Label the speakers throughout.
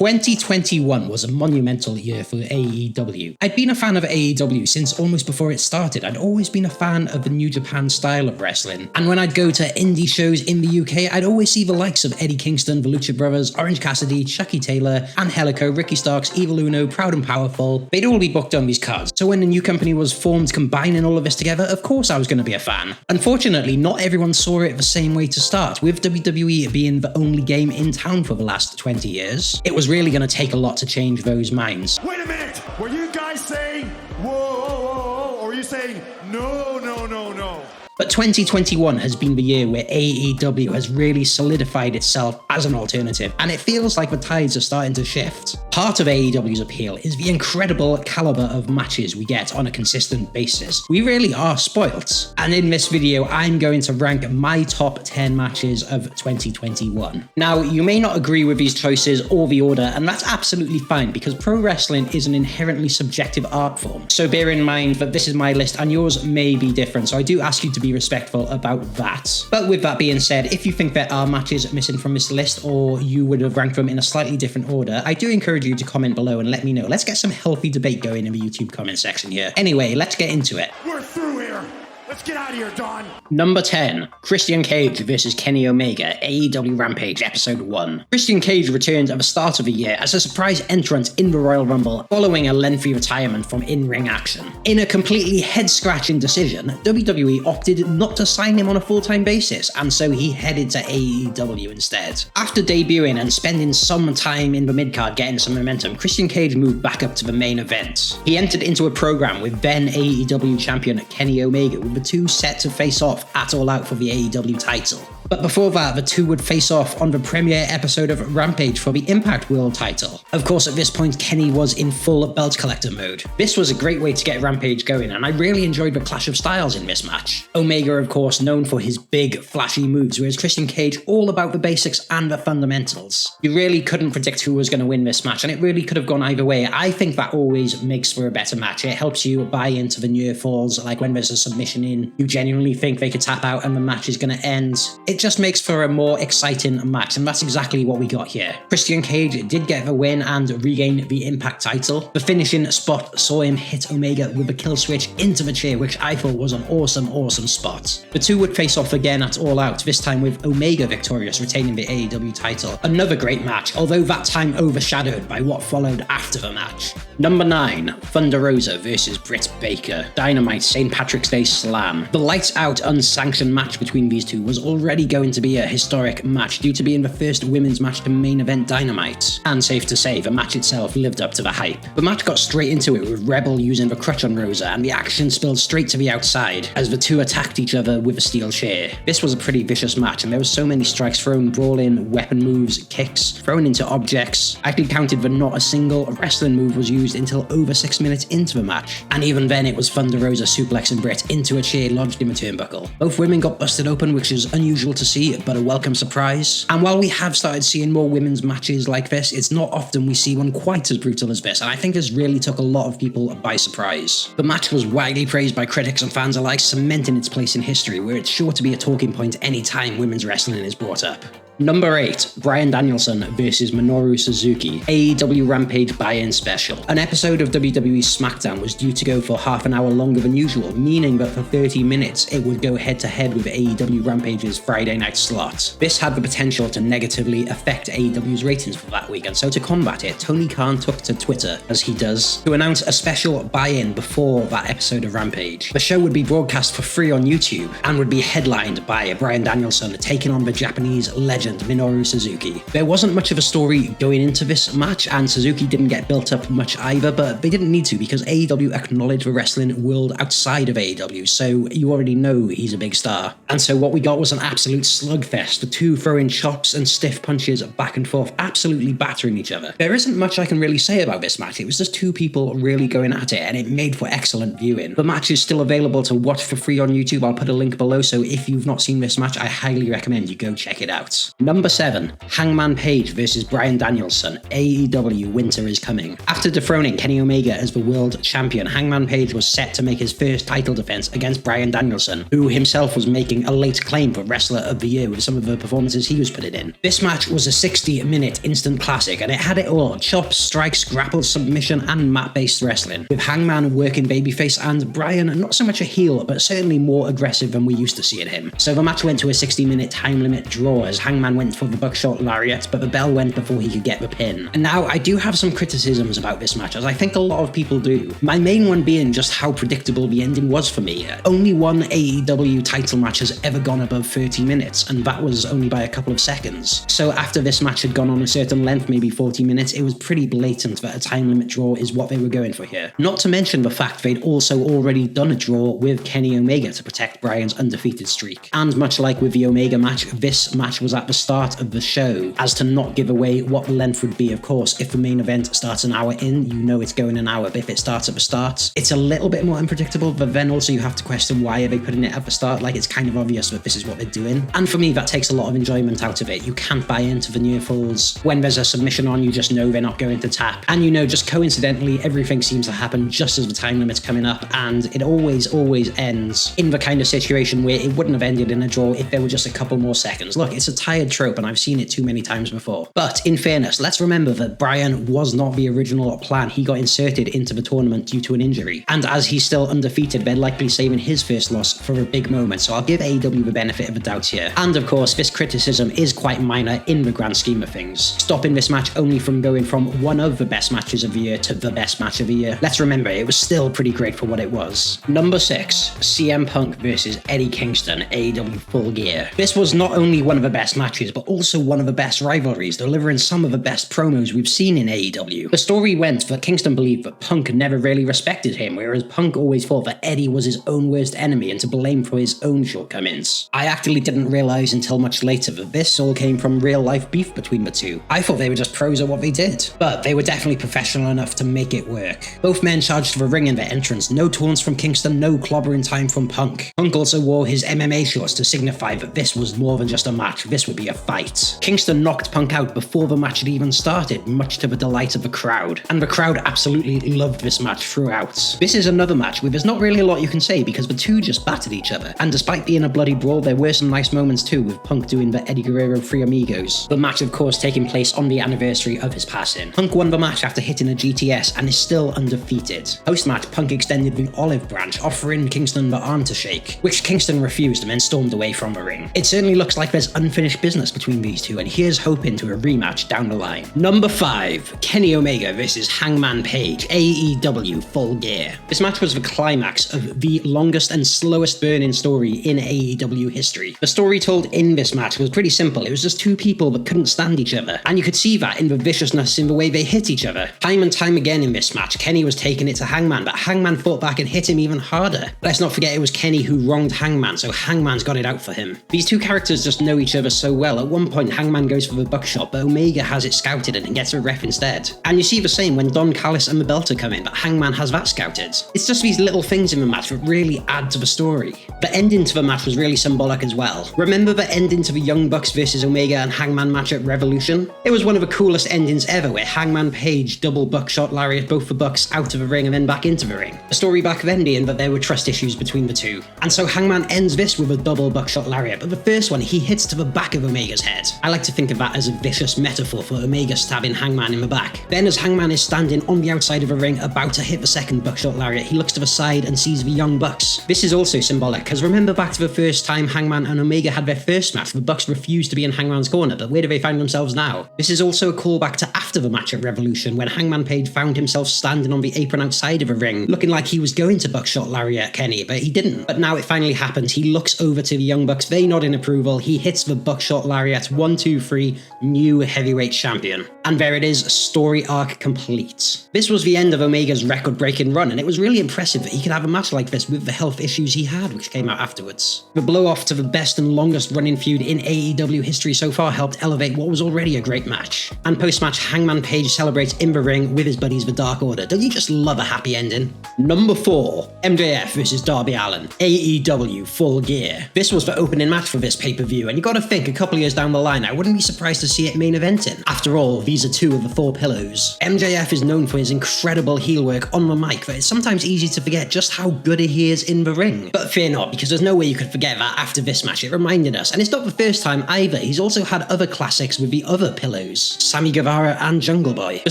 Speaker 1: 2021 was a monumental year for AEW. I'd been a fan of AEW since almost before it started. I'd always been a fan of the New Japan style of wrestling. And when I'd go to indie shows in the UK, I'd always see the likes of Eddie Kingston, the Lucha Brothers, Orange Cassidy, Chucky Taylor, Angelico, Ricky Starks, Evil Uno, Proud and Powerful. They'd all be booked on these cards. So when a new company was formed combining all of this together, of course I was going to be a fan. Unfortunately, not everyone saw it the same way to start, with WWE being the only game in town for the last 20 years. It was really going to take a lot to change those minds.
Speaker 2: Wait a minute! Were you guys saying, whoa, whoa, whoa, whoa, or were you saying, no, no, no, no?
Speaker 1: But 2021 has been the year where AEW has really solidified itself as an alternative, and it feels like the tides are starting to shift. Part of AEW's appeal is the incredible caliber of matches we get on a consistent basis. We really are spoilt. And in this video, I'm going to rank my top 10 matches of 2021. Now, you may not agree with these choices or the order, and that's absolutely fine because pro wrestling is an inherently subjective art form. So bear in mind that this is my list and yours may be different, so I do ask you to be respectful about that. But with that being said, if you think there are matches missing from this list or you would have ranked them in a slightly different order, I do encourage you to comment below and let me know. Let's get some healthy debate going in the YouTube comment section here. Anyway, let's get into it.
Speaker 2: We're through here! Let's get out of here, Don!
Speaker 1: Number 10, Christian Cage vs Kenny Omega, AEW Rampage Episode 1. Christian Cage returned at the start of the year as a surprise entrant in the Royal Rumble following a lengthy retirement from in-ring action. In a completely head-scratching decision, WWE opted not to sign him on a full-time basis, and so he headed to AEW instead. After debuting and spending some time in the mid-card getting some momentum, Christian Cage moved back up to the main event. He entered into a program with then AEW champion Kenny Omega, with the two set to face off at All Out for the AEW title. But before that, the two would face off on the premiere episode of Rampage for the Impact World title. Of course, at this point, Kenny was in full belt collector mode. This was a great way to get Rampage going, and I really enjoyed the clash of styles in this match. Omega, of course, known for his big, flashy moves, whereas Christian Cage all about the basics and the fundamentals. You really couldn't predict who was going to win this match, and it really could have gone either way. I think that always makes for a better match. It helps you buy into the near falls, like when there's a submission in, you genuinely think they could tap out and the match is going to end. It just makes for a more exciting match, and that's exactly what we got here. Christian Cage did get the win and regain the Impact title. The finishing spot saw him hit Omega with a kill switch into the chair, which I thought was an awesome spot. The two would face off again at All Out, this time with Omega victorious, retaining the AEW title. Another great match, although that time overshadowed by what followed after the match. Number 9, Thunder Rosa vs Britt Baker, Dynamite St. Patrick's Day Slam. The lights out unsanctioned match between these two was already going to be a historic match due to being the first women's match to main event Dynamite. And safe to say, the match itself lived up to the hype. The match got straight into it with Rebel using the crutch on Rosa, and the action spilled straight to the outside as the two attacked each other with a steel chair. This was a pretty vicious match, and there were so many strikes thrown, brawling, weapon moves, kicks, thrown into objects. I actually counted that not a single wrestling move was used until over 6 minutes into the match. And even then it was Thunder Rosa suplexing Britt into a chair lodged in the turnbuckle. Both women got busted open, which is unusual to see, but a welcome surprise. And while we have started seeing more women's matches like this, it's not often we see one quite as brutal as this, and I think this really took a lot of people by surprise. The match was widely praised by critics and fans alike, cementing its place in history, where it's sure to be a talking point anytime women's wrestling is brought up. Number 8, Bryan Danielson vs Minoru Suzuki, AEW Rampage buy-in special. An episode of WWE SmackDown was due to go for half an hour longer than usual, meaning that for 30 minutes it would go head-to-head with AEW Rampage's Friday night slot. This had the potential to negatively affect AEW's ratings for that week, and so to combat it, Tony Khan took to Twitter, as he does, to announce a special buy-in before that episode of Rampage. The show would be broadcast for free on YouTube, and would be headlined by Bryan Danielson taking on the Japanese legend Minoru Suzuki. There wasn't much of a story going into this match, and Suzuki didn't get built up much either, but they didn't need to because AEW acknowledged the wrestling world outside of AEW, so you already know he's a big star. And so what we got was an absolute slugfest, the two throwing chops and stiff punches back and forth, absolutely battering each other. There isn't much I can really say about this match. It was just two people really going at it, and it made for excellent viewing. The match is still available to watch for free on YouTube. I'll put a link below, so if you've not seen this match, I highly recommend you go check it out. Number 7. Hangman Page versus Bryan Danielson. AEW Winter is coming. After dethroning Kenny Omega as the world champion, Hangman Page was set to make his first title defense against Bryan Danielson, who himself was making a late claim for Wrestler of the Year with some of the performances he was putting in. This match was a 60-minute instant classic, and it had it all: chops, strikes, grapples, submission, and mat-based wrestling, with Hangman working babyface and Bryan not so much a heel, but certainly more aggressive than we used to seeing him. So the match went to a 60-minute time limit draw as Hangman went for the buckshot lariat, but the bell went before he could get the pin. And now I do have some criticisms about this match, as I think a lot of people do. My main one being just how predictable the ending was for me. Only one AEW title match has ever gone above 30 minutes, and that was only by a couple of seconds. So after this match had gone on a certain length, maybe 40 minutes, it was pretty blatant that a time limit draw is what they were going for here. Not to mention the fact they'd also already done a draw with Kenny Omega to protect Bryan's undefeated streak. And much like with the Omega match, this match was at the start of the show, as to not give away what the length would be. Of course, if the main event starts an hour in, you know it's going an hour, but if it starts at the start, it's a little bit more unpredictable, but then also you have to question why are they putting it at the start. Like, it's kind of obvious that this is what they're doing. And for me, that takes a lot of enjoyment out of it. You can't buy into the near falls. When there's a submission on, you just know they're not going to tap. And you know, just coincidentally, everything seems to happen just as the time limit's coming up, and it always ends in the kind of situation where it wouldn't have ended in a draw if there were just a couple more seconds. Look, it's a tired trope, and I've seen it too many times before. But in fairness, let's remember that Bryan was not the original plan. He got inserted into the tournament due to an injury, and as he's still undefeated, they're likely saving his first loss for a big moment, so I'll give AEW the benefit of the doubt here. And of course, this criticism is quite minor in the grand scheme of things, stopping this match only from going from one of the best matches of the year to the best match of the year. Let's remember, it was still pretty great for what it was. Number 6. CM Punk versus Eddie Kingston, AEW Full Gear. This was not only one of the best matches, but also one of the best rivalries, delivering some of the best promos we've seen in AEW. The story went that Kingston believed that Punk never really respected him, whereas Punk always thought that Eddie was his own worst enemy and to blame for his own shortcomings. I actually didn't realise until much later that this all came from real life beef between the two. I thought they were just pros at what they did, but they were definitely professional enough to make it work. Both men charged for the ring in their entrance, no taunts from Kingston, no clobbering time from Punk. Punk also wore his MMA shorts to signify that this was more than just a match, this would be a fight. Kingston knocked Punk out before the match had even started, much to the delight of the crowd, and the crowd absolutely loved this match throughout. This is another match where there's not really a lot you can say because the two just battered each other, and despite being a bloody brawl, there were some nice moments too, with Punk doing the Eddie Guerrero Three Amigos. The match of course taking place on the anniversary of his passing. Punk won the match after hitting a GTS and is still undefeated. Post-match, Punk extended the olive branch, offering Kingston the arm to shake, which Kingston refused and then stormed away from the ring. It certainly looks like there's unfinished business between these two, and here's hoping to a rematch down the line. Number 5. Kenny Omega versus Hangman Page, AEW Full Gear. This match was the climax of the longest and slowest burning story in AEW history. The story told in this match was pretty simple. It was just two people that couldn't stand each other, and you could see that in the viciousness in the way they hit each other. Time and time again in this match, Kenny was taking it to Hangman, but Hangman fought back and hit him even harder. Let's not forget it was Kenny who wronged Hangman, so Hangman's got it out for him. These two characters just know each other so well. At one point, Hangman goes for the buckshot, but Omega has it scouted and gets a ref instead. And you see the same when Don Callis and the Belter come in, but Hangman has that scouted. It's just these little things in the match that really add to the story. The ending to the match was really symbolic as well. Remember the ending to the Young Bucks versus Omega and Hangman match at Revolution? It was one of the coolest endings ever, where Hangman Page double buckshot lariat both the Bucks out of the ring and then back into the ring. The story back then being that there were trust issues between the two. And so Hangman ends this with a double buckshot lariat, but the first one he hits to the back of Omega's head. I like to think of that as a vicious metaphor for Omega stabbing Hangman in the back. Then as Hangman is standing on the outside of the ring about to hit the second buckshot lariat, he looks to the side and sees the Young Bucks. This is also symbolic, because remember back to the first time Hangman and Omega had their first match, the Bucks refused to be in Hangman's corner, but where do they find themselves now? This is also a callback to after the match at Revolution, when Hangman Page found himself standing on the apron outside of the ring, looking like he was going to buckshot lariat Kenny, but he didn't. But now it finally happened. He looks over to the Young Bucks, they nod in approval, he hits the buckshot lariat, 1, 2, 3, new heavyweight champion. And there it is, story arc complete. This was the end of Omega's record-breaking run, and it was really impressive that he could have a match like this with the health issues he had, which came out afterwards. The blow-off to the best and longest running feud in AEW history so far helped elevate what was already a great match. And post-match, Hangman Page celebrates in the ring with his buddies the Dark Order. Don't you just love a happy ending? Number 4. MJF versus Darby Allin, AEW Full Gear. This was the opening match for this pay-per-view, and you gotta think a couple years down the line, I wouldn't be surprised to see it main eventing. After all, these are two of the four pillars. MJF is known for his incredible heel work on the mic, but it's sometimes easy to forget just how good he is in the ring. But fear not, because there's no way you could forget that after this match. It reminded us, and it's not the first time either. He's also had other classics with the other pillars, Sammy Guevara and Jungle Boy. The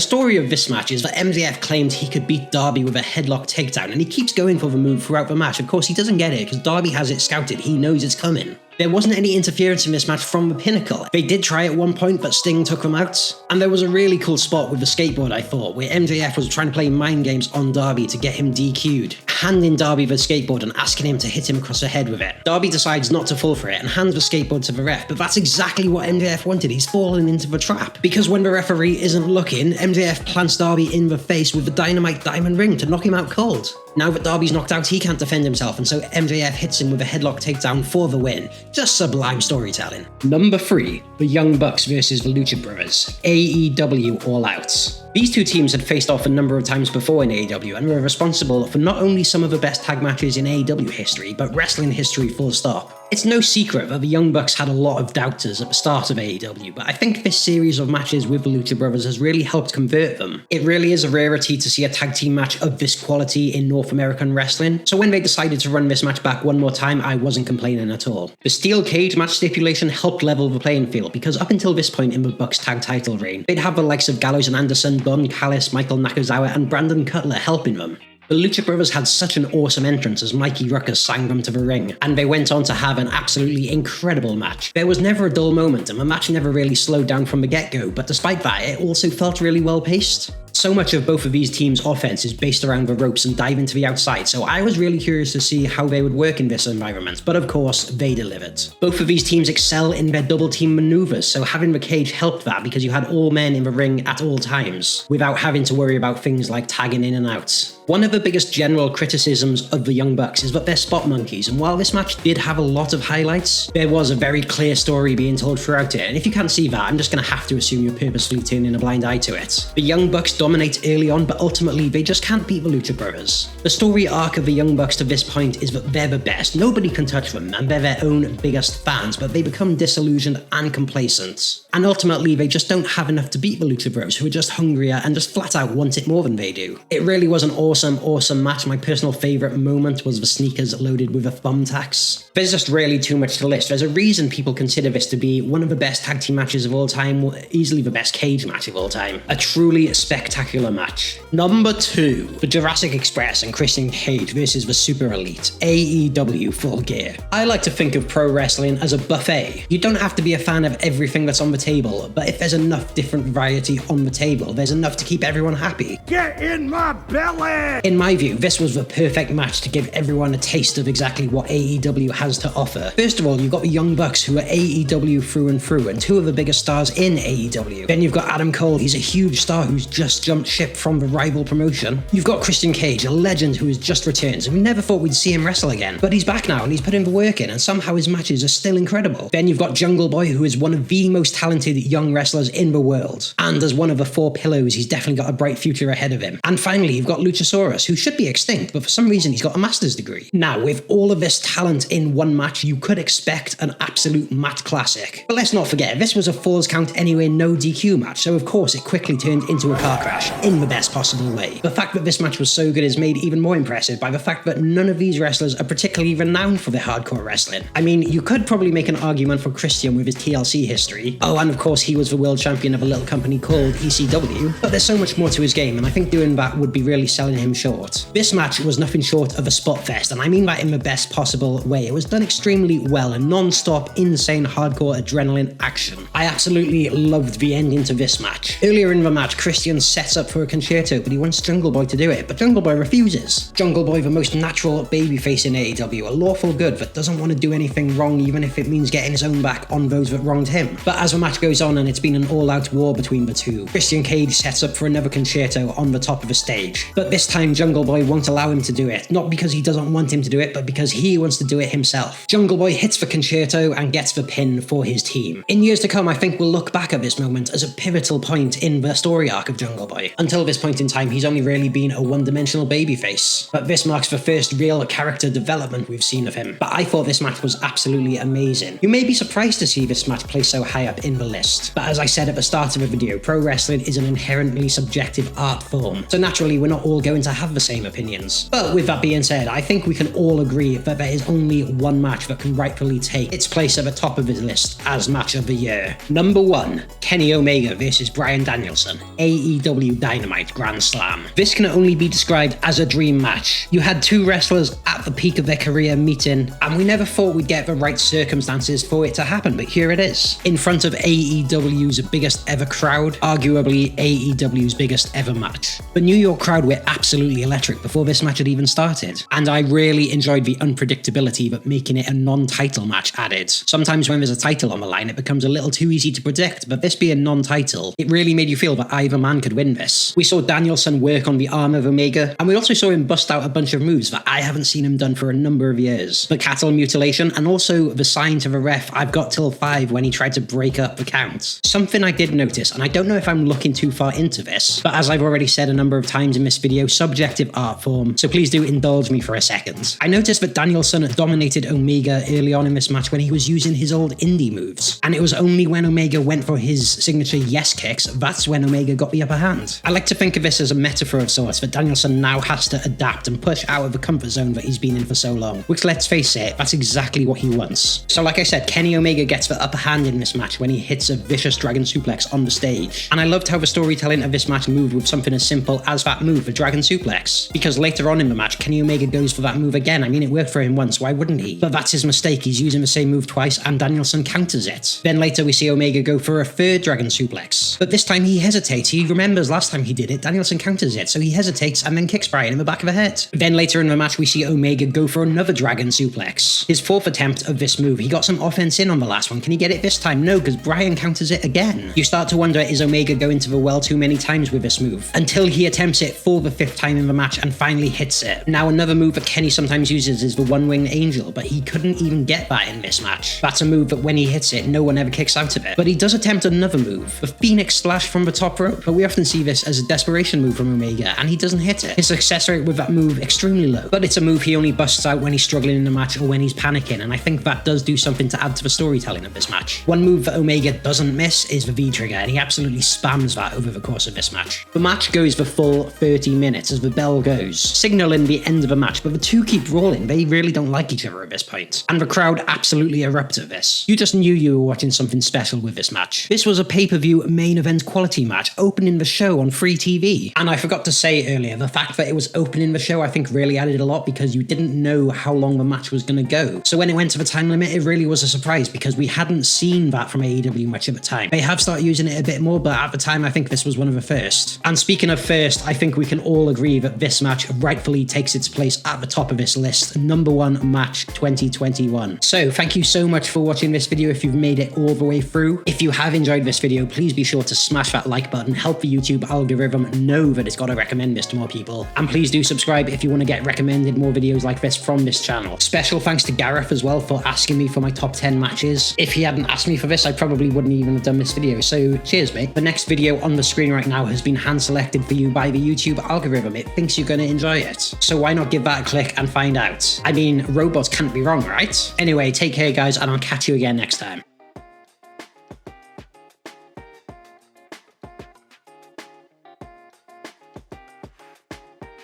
Speaker 1: story of this match is that MJF claimed he could beat Darby with a headlock takedown, and he keeps going for the move throughout the match. Of course, he doesn't get it because Darby has it scouted. He knows it's coming. There wasn't any interference in this match from the Pinnacle. They did try at one point, but Sting took them out. And there was a really cool spot with the skateboard, I thought, where MJF was trying to play mind games on Darby to get him DQ'd, handing Darby the skateboard and asking him to hit him across the head with it. Darby decides not to fall for it and hands the skateboard to the ref, but that's exactly what MJF wanted. He's fallen into the trap. Because when the referee isn't looking, MJF plants Darby in the face with the Dynamite diamond ring to knock him out cold. Now that Darby's knocked out, he can't defend himself, and so MJF hits him with a headlock takedown for the win. Just sublime storytelling. Number 3, the Young Bucks versus the Lucha Bros, AEW All Out. These two teams had faced off a number of times before in AEW and were responsible for not only some of the best tag matches in AEW history, but wrestling history full stop. It's no secret that the Young Bucks had a lot of doubters at the start of AEW, but I think this series of matches with the Lucha Brothers has really helped convert them. It really is a rarity to see a tag team match of this quality in North American wrestling, so when they decided to run this match back one more time, I wasn't complaining at all. The steel cage match stipulation helped level the playing field, because up until this point in the Bucks tag title reign, they'd have the likes of Gallows and Anderson, Don Callis, Michael Nakazawa, and Brandon Cutler helping them. The Lucha Brothers had such an awesome entrance as Mikey Ruckus sang them to the ring, and they went on to have an absolutely incredible match. There was never a dull moment, and the match never really slowed down from the get-go, but despite that, it also felt really well paced. So much of both of these teams' offense is based around the ropes and diving to the outside, so I was really curious to see how they would work in this environment, but of course, they delivered. Both of these teams excel in their double team maneuvers, so having the cage helped that because you had all men in the ring at all times, without having to worry about things like tagging in and out. One of the biggest general criticisms of the Young Bucks is that they're spot monkeys, and while this match did have a lot of highlights, there was a very clear story being told throughout it, and if you can't see that, I'm just going to have to assume you're purposefully turning a blind eye to it. The Young Bucks dominate early on, but ultimately they just can't beat the Lucha Brothers. The story arc of the Young Bucks to this point is that they're the best, nobody can touch them, and they're their own biggest fans, but they become disillusioned and complacent. And ultimately they just don't have enough to beat the Lucha Bros, who are just hungrier and just flat out want it more than they do. It really was an awesome match. My personal favourite moment was the sneakers loaded with the thumbtacks. There's just really too much to list. There's a reason people consider this to be one of the best tag team matches of all time, easily the best cage match of all time. A truly spectacular match. Number 2, the Jurassic Express and Christian Cage versus the Super Elite, AEW Full Gear. I like to think of pro wrestling as a buffet. You don't have to be a fan of everything that's on the table, but if there's enough different variety on the table, there's enough to keep everyone happy.
Speaker 2: Get in my belly!
Speaker 1: In my view, this was the perfect match to give everyone a taste of exactly what AEW has to offer. First of all, you've got the Young Bucks, who are AEW through and through, and two of the biggest stars in AEW. Then you've got Adam Cole, he's a huge star who's just jumped ship from the rival promotion. You've got Christian Cage, a legend who has just returned, and we never thought we'd see him wrestle again. But he's back now, and he's put in the work in, and somehow his matches are still incredible. Then you've got Jungle Boy, who is one of the most talented young wrestlers in the world. And as one of the four pillars, he's definitely got a bright future ahead of him. And finally, you've got Luchasaurus, who should be extinct, but for some reason he's got a master's degree. Now, with all of this talent in one match, you could expect an absolute mat classic. But let's not forget, this was a Falls Count Anywhere no DQ match, so of course it quickly turned into a car crash, in the best possible way. The fact that this match was so good is made even more impressive by the fact that none of these wrestlers are particularly renowned for their hardcore wrestling. I mean, you could probably make an argument for Christian with his TLC history. Oh, and of course he was the world champion of a little company called ECW, but there's so much more to his game, and I think doing that would be really selling him short. This match was nothing short of a spot fest, and I mean that in the best possible way. It was done extremely well, and non-stop, insane, hardcore adrenaline action. I absolutely loved the ending to this match. Earlier in the match, Christian sets up for a concerto, but he wants Jungle Boy to do it, but Jungle Boy refuses. Jungle Boy, the most natural babyface in AEW, a lawful good that doesn't want to do anything wrong, even if it means getting his own back on those that wronged him. But as the match goes on and it's been an all-out war between the two, Christian Cage sets up for another concerto on the top of the stage. But this time Jungle Boy won't allow him to do it, not because he doesn't want him to do it, but because he wants to do it himself. Jungle Boy hits the concerto and gets the pin for his team. In years to come, I think we'll look back at this moment as a pivotal point in the story arc of Jungle Boy. boy. Until this point in time, he's only really been a one-dimensional babyface. But this marks the first real character development we've seen of him. But I thought this match was absolutely amazing. You may be surprised to see this match placed so high up in the list. But as I said at the start of the video, pro wrestling is an inherently subjective art form. So naturally, we're not all going to have the same opinions. But with that being said, I think we can all agree that there is only one match that can rightfully take its place at the top of his list as match of the year. Number 1, Kenny Omega versus Bryan Danielson, AEW Dynamite Grand Slam. This can only be described as a dream match. You had two wrestlers at the peak of their career meeting, and we never thought we'd get the right circumstances for it to happen, but here it is. In front of AEW's biggest ever crowd, arguably AEW's biggest ever match. The New York crowd were absolutely electric before this match had even started, and I really enjoyed the unpredictability that making it a non-title match added. Sometimes when there's a title on the line, it becomes a little too easy to predict, but this being non-title, it really made you feel that either man could win this. We saw Danielson work on the arm of Omega, and we also saw him bust out a bunch of moves that I haven't seen him done for a number of years. The cattle mutilation, and also the sign to the ref, "I've got till 5" when he tried to break up the count. Something I did notice, and I don't know if I'm looking too far into this, but as I've already said a number of times in this video, subjective art form, so please do indulge me for a second. I noticed that Danielson dominated Omega early on in this match when he was using his old indie moves, and it was only when Omega went for his signature yes kicks, that's when Omega got the upper hand. I like to think of this as a metaphor of sorts, that Danielson now has to adapt and push out of the comfort zone that he's been in for so long, which, let's face it, that's exactly what he wants. So like I said, Kenny Omega gets the upper hand in this match when he hits a vicious dragon suplex on the stage, and I loved how the storytelling of this match moved with something as simple as that move, the dragon suplex, because later on in the match, Kenny Omega goes for that move again. I mean, it worked for him once, why wouldn't he? But that's his mistake, he's using the same move twice, and Danielson counters it. Then later we see Omega go for a third dragon suplex, but this time he hesitates. He remembers last time he did it, Danielson counters it, so he hesitates and then kicks Bryan in the back of the head. Then later in the match we see Omega go for another dragon suplex. His fourth attempt of this move, he got some offense in on the last one. Can he get it this time? No, because Bryan counters it again. You start to wonder, is Omega going to the well too many times with this move? Until he attempts it for the 5th time in the match and finally hits it. Now another move that Kenny sometimes uses is the one-winged angel, but he couldn't even get that in this match. That's a move that when he hits it, no one ever kicks out of it. But he does attempt another move, the Phoenix Splash from the top rope, but we often see this as a desperation move from Omega, and he doesn't hit it. His success rate with that move extremely low, but it's a move he only busts out when he's struggling in the match or when he's panicking, and I think that does do something to add to the storytelling of this match. One move that Omega doesn't miss is the V-trigger, and he absolutely spams that over the course of this match. The match goes the full 30 minutes as the bell goes, signaling the end of the match, but the two keep brawling. They really don't like each other at this point, and the crowd absolutely erupt at this. You just knew you were watching something special with this match. This was a pay-per-view main event quality match, opening the show on free TV. And I forgot to say earlier, the fact that it was opening the show I think really added a lot, because you didn't know how long the match was going to go. So when it went to the time limit, it really was a surprise, because we hadn't seen that from AEW much at the time. They have started using it a bit more, but at the time I think this was one of the first. And speaking of first, I think we can all agree that this match rightfully takes its place at the top of this list, number 1 match 2021. So thank you so much for watching this video if you've made it all the way through. If you have enjoyed this video, please be sure to smash that like button, help the YouTube algorithm know that it's got to recommend this to more people. And please do subscribe if you want to get recommended more videos like this from this channel. Special thanks to Gareth as well for asking me for my top 10 matches. If he hadn't asked me for this, I probably wouldn't even have done this video, so cheers mate. The next video on the screen right now has been hand selected for you by the YouTube algorithm. It thinks you're going to enjoy it, so why not give that a click and find out? I mean, robots can't be wrong, right? Anyway, take care guys, and I'll catch you again next time.